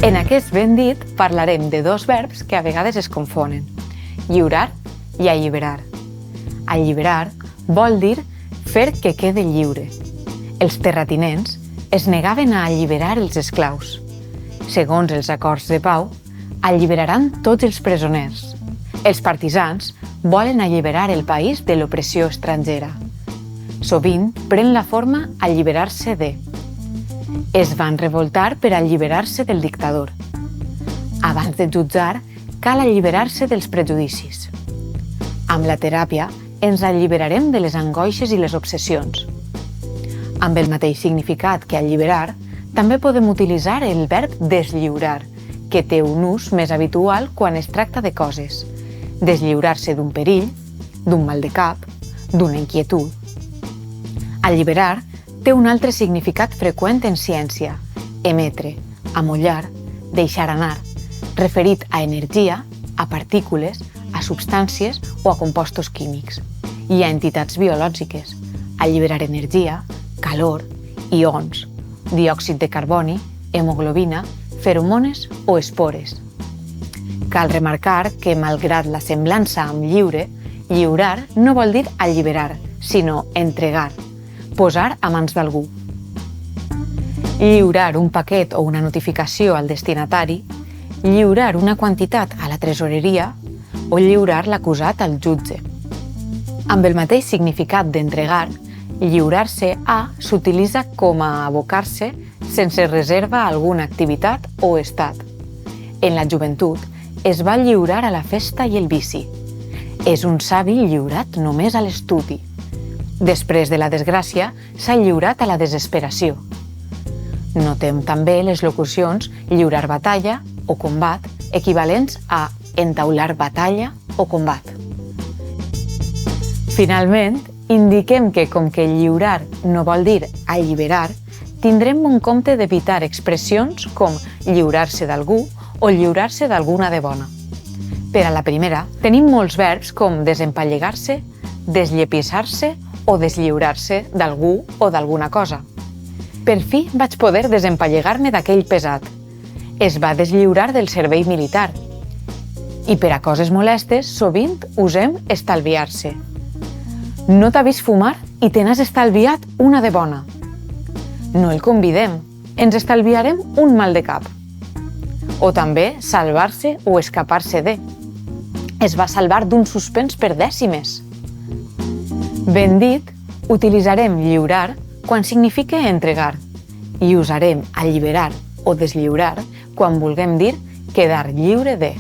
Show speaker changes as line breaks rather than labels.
En aquest ben dit parlarem de dos verbs que a vegades es confonen: lliurar i alliberar. Alliberar vol dir fer que quede lliure. Els terratinents es negaven a alliberar els esclaus. Segons els acords de pau, alliberaran tots els presoners. Els partisans volen alliberar el país de l'opressió estrangera. Sovint pren la forma alliberar-se de. Es van revoltar per alliberar-se del dictador. Abans de jutjar, cal alliberar-se dels prejudicis. Amb la teràpia ens alliberarem de les angoixes i les obsessions. Amb el mateix significat que alliberar, també podem utilitzar el verb deslliurar, que té un ús més habitual quan es tracta de coses. Deslliurar-se d'un perill, d'un mal de cap, d'una inquietud. Alliberar té un altre significat freqüent en ciència: emetre, amollar, deixar anar, referit a energia, a partícules, a substàncies o a compostos químics, i a entitats biològiques: alliberar energia, calor, ions, diòxid de carboni, hemoglobina, feromones o espores. Cal remarcar que, malgrat la semblança amb lliure, lliurar no vol dir alliberar, sinó entregar, posar a mans d'algú. Lliurar un paquet o una notificació al destinatari, lliurar una quantitat a la tresoreria o lliurar l'acusat al jutge. Amb el mateix significat d'entregar, lliurar-se a s'utilitza com a abocar-se sense reserva a alguna activitat o estat. En la joventut es va lliurar a la festa i el vici. És un savi lliurat només a l'estudi. Després de la desgràcia, s'ha lliurat a la desesperació. Notem també les locucions lliurar batalla o combat, equivalents a entaular batalla o combat. Finalment, indiquem que, com que lliurar no vol dir alliberar, tindrem en compte d'evitar expressions com lliurar-se d'algú o lliurar-se d'alguna de bona. Per a la primera, tenim molts verbs com desempallegar-se, desllepissar-se o deslliurar-se d'algú o d'alguna cosa. Per fi vaig poder desempallegar-me d'aquell pesat. Es va deslliurar del servei militar. I per a coses molestes, sovint usem estalviar-se. No t'ha vist fumar i te n'has estalviat una de bona. No el convidem, ens estalviarem un mal de cap. O també salvar-se o escapar-se de. Es va salvar d'un suspens per dècimes. Ben dit, utilitzarem lliurar quan significa entregar i usarem alliberar o deslliurar quan vulguem dir quedar lliure de.